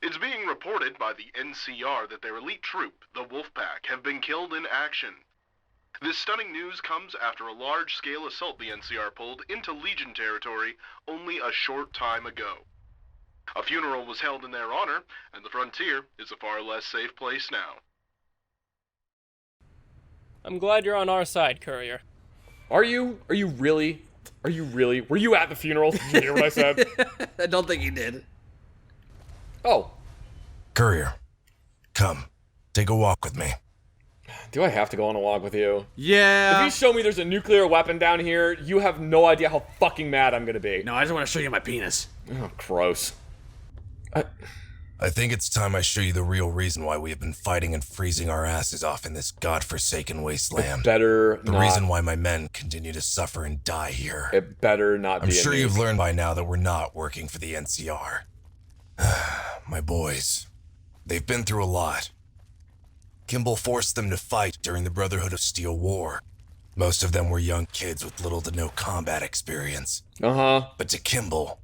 It's being reported by the NCR that their elite troop, the Wolfpack, have been killed in action. This stunning news comes after a large-scale assault the NCR pulled into Legion territory only a short time ago. A funeral was held in their honor, and the frontier is a far less safe place now. I'm glad you're on our side, Courier. Are you? Are you really? Are you really? Were you at the funeral? Did you hear what I said? I don't think he did. Oh. Courier, come. Take a walk with me. Do I have to go on a walk with you? Yeah. If you show me there's a nuclear weapon down here, you have no idea how fucking mad I'm gonna be. No, I just want to show you my penis. Oh, gross. I think it's time I show you the real reason why we have been fighting and freezing our asses off in this godforsaken wasteland. The reason why my men continue to suffer and die here. It better not be. I'm sure you've learned by now that we're not working for the NCR. My boys, they've been through a lot. Kimball forced them to fight during the Brotherhood of Steel War. Most of them were young kids with little to no combat experience. But to Kimball,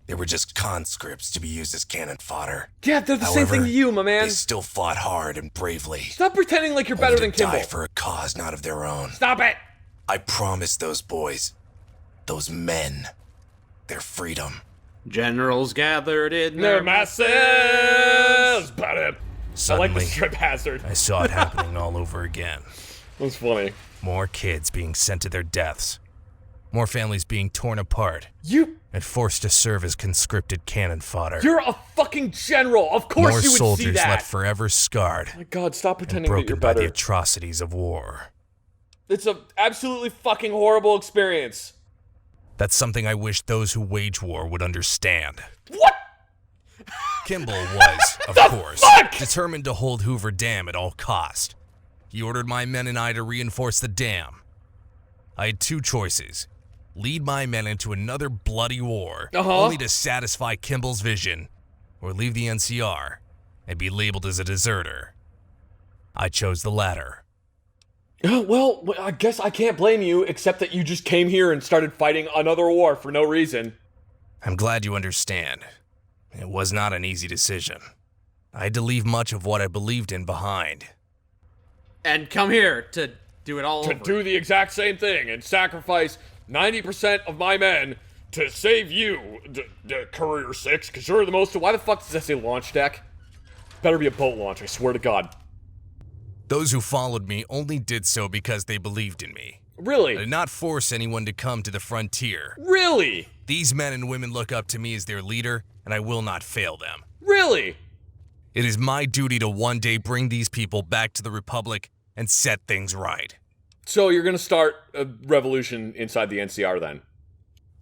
they were just conscripts to be used as cannon fodder. Yeah, they're the same thing to you, my man. They still fought hard and bravely. Stop pretending like you're better than Kimball. Die for a cause not of their own. Stop it! I promised those boys, those men, their freedom. Generals gathered in their masses. Suddenly, I like the strip hazard. I saw it happening all over again. That's funny. More kids being sent to their deaths. More families being torn apart. And forced to serve as conscripted cannon fodder. You're a fucking general. Of course you would see that. More soldiers left forever scarred. Oh my God, stop pretending and that you're broken by better. the atrocities of war. It's an absolutely fucking horrible experience. That's something I wish those who wage war would understand. What? Kimball was, of course, determined to hold Hoover Dam at all cost. He ordered my men and I to reinforce the dam. I had two choices. Lead my men into another bloody war, only to satisfy Kimball's vision, or leave the NCR and be labeled as a deserter. I chose the latter. Well, I guess I can't blame you, except that you just came here and started fighting another war for no reason. I'm glad you understand. It was not an easy decision. I had to leave much of what I believed in behind. And come here to do it all over. To do the exact same thing and sacrifice 90% of my men to save you, Courier 6, because you're the most... Why the fuck does that say launch deck? Better be a boat launch, I swear to God. Those who followed me only did so because they believed in me. Really? I did not force anyone to come to the frontier. Really? These men and women look up to me as their leader, and I will not fail them. Really? It is my duty to one day bring these people back to the Republic and set things right. So you're gonna start a revolution inside the NCR then?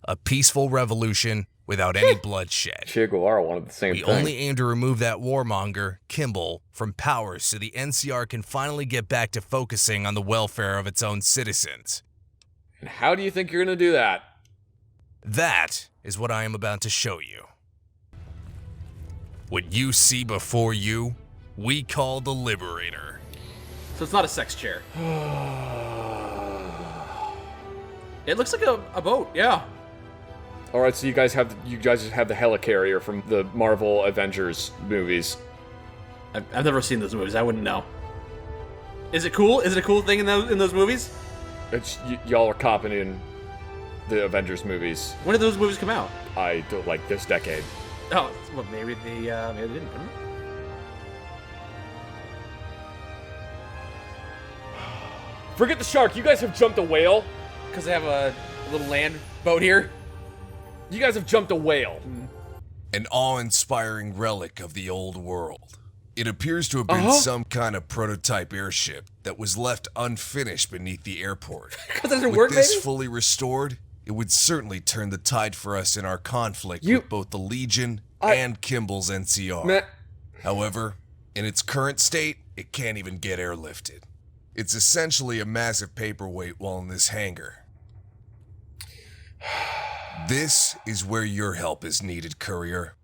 A peaceful revolution without any bloodshed. Che Guevara wanted the same thing. We only aim to remove that warmonger, Kimball, from power so the NCR can finally get back to focusing on the welfare of its own citizens. And how do you think you're gonna do that? That is what I am about to show you. What you see before you, we call the Liberator. So it's not a sex chair. It looks like a boat, yeah. All right, so you guys have the helicarrier from the Marvel Avengers movies. I've never seen those movies. I wouldn't know. Is it cool? Is it a cool thing in those movies? It's y'all are copping in the Avengers movies. When did those movies come out? I don't like this decade. Oh, well, maybe they didn't. Forget the shark. You guys have jumped a whale. Because they have a little land boat here. You guys have jumped a whale. An awe-inspiring relic of the old world. It appears to have been some kind of prototype airship that was left unfinished beneath the airport. With this fully restored, it would certainly turn the tide for us in our conflict with both the Legion and Kimball's NCR. However, in its current state, it can't even get airlifted. It's essentially a massive paperweight while in this hangar. This is where your help is needed, Courier.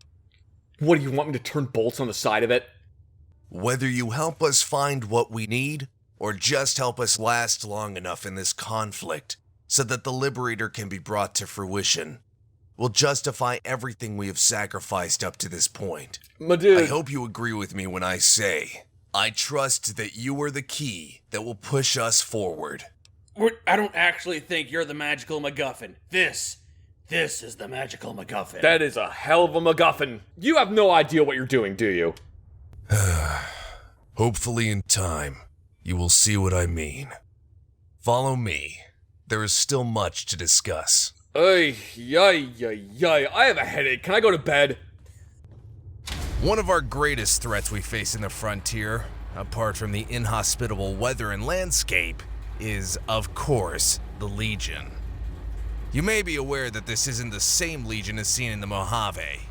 What, do you want me to turn bolts on the side of it? Whether you help us find what we need, or just help us last long enough in this conflict so that the Liberator can be brought to fruition, will justify everything we have sacrificed up to this point. My dude. I hope you agree with me when I say, I trust that you are the key that will push us forward. I don't actually think you're the magical MacGuffin. This is the magical MacGuffin. That is a hell of a MacGuffin. You have no idea what you're doing, do you? Hopefully in time, you will see what I mean. Follow me. There is still much to discuss. I have a headache. Can I go to bed? One of our greatest threats we face in the frontier, apart from the inhospitable weather and landscape, is, of course, the Legion. You may be aware that this isn't the same Legion as seen in the Mojave.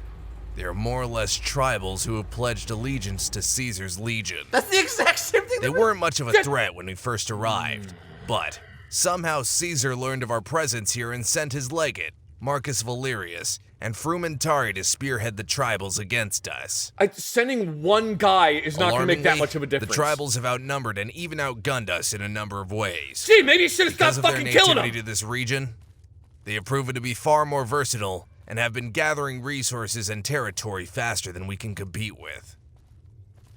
They are more or less tribals who have pledged allegiance to Caesar's Legion. That's the exact same thing. They weren't much of a threat when we first arrived, but somehow Caesar learned of our presence here and sent his legate, Marcus Valerius, and Frumentari to spearhead the tribals against us. Sending one guy is not going to make that much of a difference. The tribals have outnumbered and even outgunned us in a number of ways. Gee, maybe you should have stopped Because fucking of their killing them! nativity to this region, they have proven to be far more versatile and have been gathering resources and territory faster than we can compete with.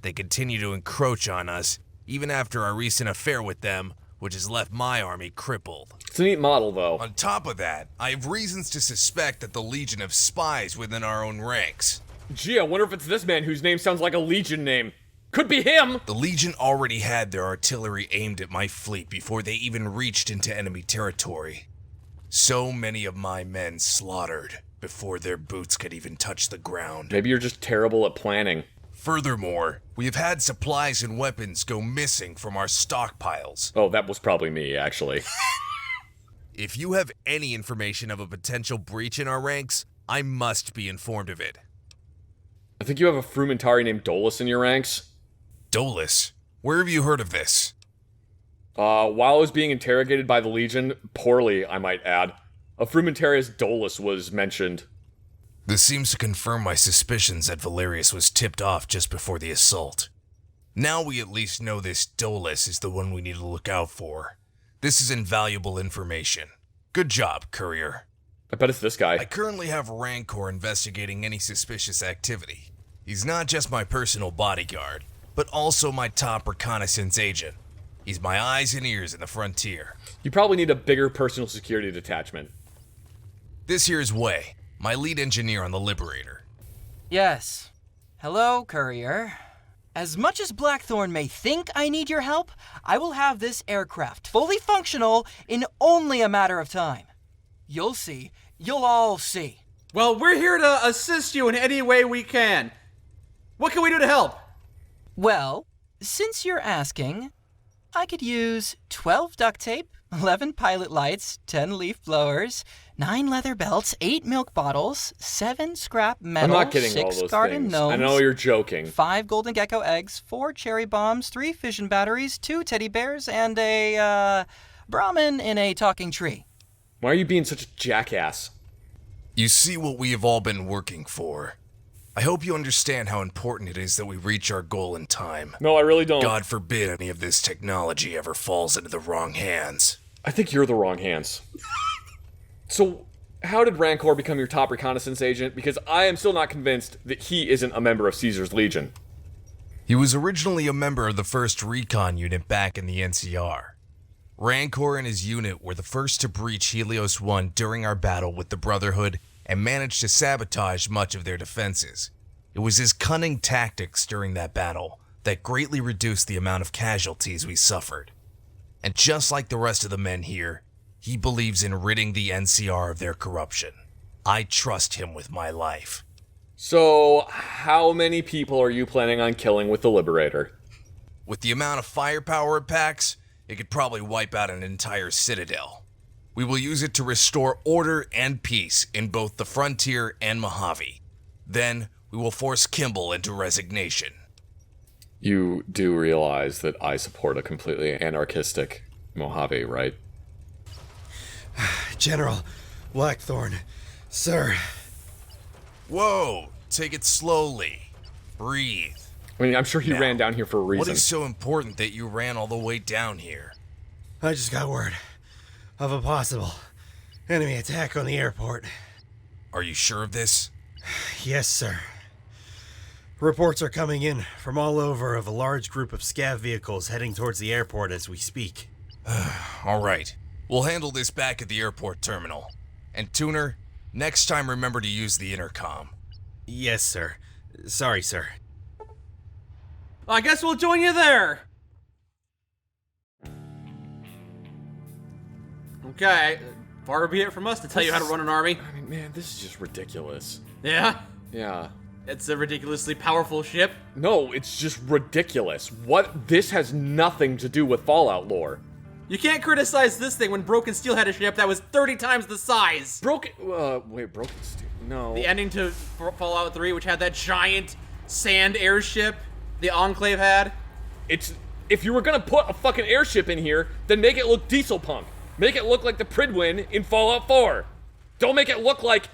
They continue to encroach on us, even after our recent affair with them, which has left my army crippled. It's a neat model, though. On top of that, I have reasons to suspect that the Legion have spies within our own ranks. Gee, I wonder if it's this man whose name sounds like a Legion name. Could be him! The Legion already had their artillery aimed at my fleet before they even reached into enemy territory. So many of my men slaughtered before their boots could even touch the ground. Maybe you're just terrible at planning. Furthermore, we have had supplies and weapons go missing from our stockpiles. Oh, that was probably me, actually. If you have any information of a potential breach in our ranks, I must be informed of it. I think you have a Frumentari named Dolus in your ranks. Dolus? Where have you heard of this? While I was being interrogated by the Legion, poorly, I might add, a Frumentarius Dolus was mentioned. This seems to confirm my suspicions that Valerius was tipped off just before the assault. Now we at least know this Dolus is the one we need to look out for. This is invaluable information. Good job, courier. I bet it's this guy. I currently have Rancor investigating any suspicious activity. He's not just my personal bodyguard, but also my top reconnaissance agent. He's my eyes and ears in the frontier. You probably need a bigger personal security detachment. This here's Way, my lead engineer on the Liberator. Yes. Hello, courier. As much as Blackthorn may think I need your help, I will have this aircraft fully functional in only a matter of time. You'll see. You'll all see. Well, we're here to assist you in any way we can. What can we do to help? Well, since you're asking, I could use 12 duct tape, 11 pilot lights, 10 leaf blowers, 9 leather belts, 8 milk bottles, 7 scrap metal, I'm not getting 6 all those garden things. gnomes, I know you're joking. 5 golden gecko eggs, 4 cherry bombs, 3 fission batteries, 2 teddy bears, and a, Brahmin in a talking tree. Why are you being such a jackass? You see what we have all been working for. I hope you understand how important it is that we reach our goal in time. No, I really don't. God forbid any of this technology ever falls into the wrong hands. I think you're the wrong hands. So, how did Rancor become your top reconnaissance agent? Because I am still not convinced that he isn't a member of Caesar's Legion. He was originally a member of the 1st Recon Unit back in the NCR. Rancor and his unit were the first to breach Helios 1 during our battle with the Brotherhood and managed to sabotage much of their defenses. It was his cunning tactics during that battle that greatly reduced the amount of casualties we suffered. And just like the rest of the men here, he believes in ridding the NCR of their corruption. I trust him with my life. So, how many people are you planning on killing with the Liberator? With the amount of firepower it packs, it could probably wipe out an entire citadel. We will use it to restore order and peace in both the frontier and Mojave. Then, we will force Kimball into resignation. You do realize that I support a completely anarchistic Mojave, right? General Blackthorn, sir. Whoa, take it slowly. Breathe. I mean, I'm sure he ran down here for a reason. What is so important that you ran all the way down here? I just got word of a possible enemy attack on the airport. Are you sure of this? Yes, sir. Reports are coming in from all over of a large group of scav vehicles heading towards the airport as we speak. All right. We'll handle this back at the airport terminal. And Tuner, next time remember to use the intercom. Yes, sir. Sorry, sir. I guess we'll join you there. Okay, far be it from us to tell you how to run an army. I mean, man, this is just ridiculous. Yeah? Yeah. It's a ridiculously powerful ship. No, it's just ridiculous. This has nothing to do with Fallout lore. You can't criticize this thing when Broken Steel had a ship that was 30 times the size. Broken Steel, no. The ending to Fallout 3, which had that giant sand airship the Enclave had. If you were gonna put a fucking airship in here, then make it look diesel punk. Make it look like the Pridwin in Fallout 4. Don't make it look like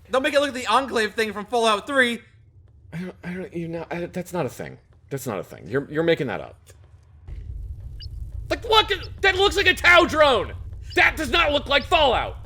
the Enclave thing from Fallout 3. That's not a thing. That's not a thing. You're making that up. Like, look, that looks like a Tau drone! That does not look like Fallout!